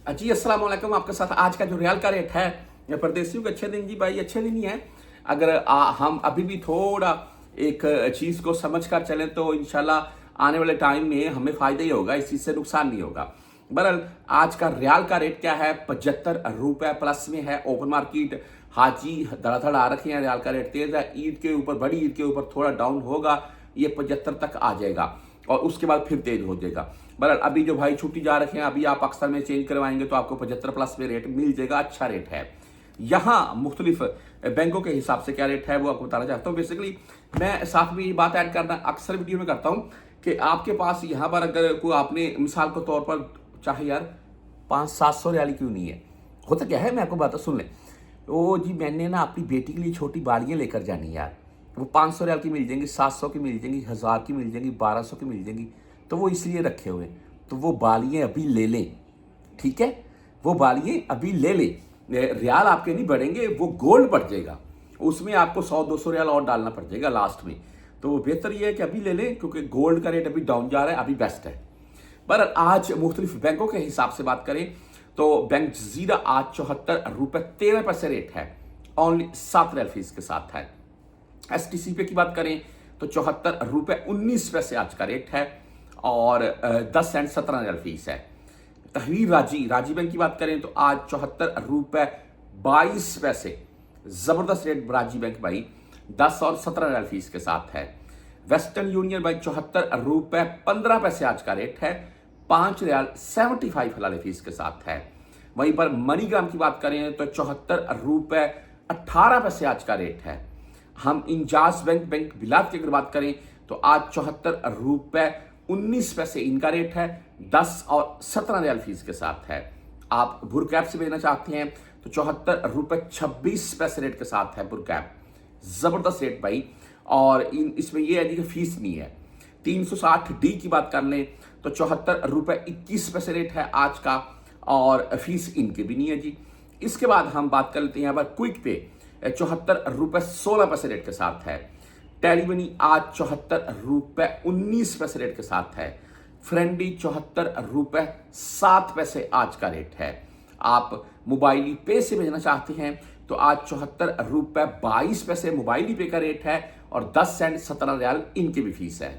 जी अस्सलाम वालेकुम। आपके साथ आज का जो रियाल का रेट है, ये परदेशियों के अच्छे दिन जी भाई, अच्छे दिन ही है। अगर हम अभी भी थोड़ा एक चीज़ को समझ कर चलें तो इंशाल्लाह आने वाले टाइम में हमें फ़ायदा ही होगा, इस चीज़ से नुकसान नहीं होगा। बहरहाल आज का रियाल का रेट क्या है, 75 रुपये प्लस में है। ओपन मार्केट हाजी धड़ाधड़ आ रखे हैं, रियाल का रेट तेज़ है। ईद के ऊपर, बड़ी ईद के ऊपर थोड़ा डाउन होगा, ये 75 तक आ जाएगा और उसके बाद फिर तेज हो जाएगा। बहरहाल अभी जो भाई छुट्टी जा रखे हैं, अभी आप अक्सर में चेंज करवाएंगे तो आपको 75 प्लस में रेट मिल जाएगा, अच्छा रेट है। यहाँ मुख्तलिफ बैंकों के हिसाब से क्या रेट है वो आपको बताना चाहता हूँ। बेसिकली मैं साथ में ये बात ऐड करना अक्सर वीडियो में करता हूँ कि आपके पास यहाँ पर अगर कोई आपने मिसाल के तौर पर चाहे यार 500-700 रियाली क्यों नहीं है, होता क्या है मैं आपको बात सुन लें। ओ जी मैंने ना अपनी बेटी के लिए छोटी बालियाँ लेकर जानी यार, वो 500 रियाल की मिल जाएंगी, 700 की मिल जाएंगी, 1000 की मिल जाएंगी, 1200 की मिल जाएंगी। तो वो इसलिए रखे हुए, तो वो बालियाँ अभी ले लें, ठीक है, वो बालियाँ अभी ले लें। रियाल आपके नहीं बढ़ेंगे, वो गोल्ड बढ़ जाएगा, उसमें आपको 100-200 रियाल और डालना पड़ जाएगा लास्ट में। तो बेहतर ये है कि अभी ले लें, क्योंकि गोल्ड का रेट अभी डाउन जा रहा है, अभी बेस्ट है। पर आज मुख्तलिफ बैंकों के हिसाब से बात करें तो बैंक जीरा आज 74 रुपये 13 पैसे रेट है, ओनली 7 रियाल फीस के साथ है। एसटीसी पे की बात करें तो 74 रुपये 19 पैसे आज का रेट है और 10 सेंट 17 रियाल फीस है। तहवीर राजी बैंक की बात करें तो आज 74 रुपये 22 पैसे, जबरदस्त रेट राजी बैंक भाई, 10 और 17 रियाल फीस के साथ है। वेस्टर्न यूनियन बैंक 74 रुपये 15 पैसे आज का रेट है, 5 रियाल 75 हलाल फीस के साथ है। वहीं पर मनीग्राम की बात करें तो 74 रुपये 18 पैसे आज का रेट है। हम इंजाज बैंक बिलात की अगर बात करें तो आज 74 रुपये 19 पैसे इनका रेट है, 10 और 17 रियाल फीस के साथ है। आप बुरकैप से भेजना चाहते हैं तो 74 रुपये 26 पैसे रेट के साथ है बुरकैप, जबरदस्त रेट भाई। और इसमें यह है कि फीस नहीं है। 360 डी की बात कर लें तो 74 रुपये 21 पैसे रेट है आज का और फीस इनकी भी नहीं है जी। इसके बाद हम बात कर लेते हैं यहाँ पर क्विक पे, 74 रुपये 16 पैसे रेट के साथ है। टेलीमनी आज 74 रुपये 19 पैसे रेट के साथ है। फ्रेंडी 74 रुपये 7 पैसे आज का रेट है। आप मोबाइली पे से भेजना चाहते हैं तो आज 74 रुपये 22 पैसे मोबाइली पे का रेट है और 10 सेंट 17 रियाल इनकी भी फीस है।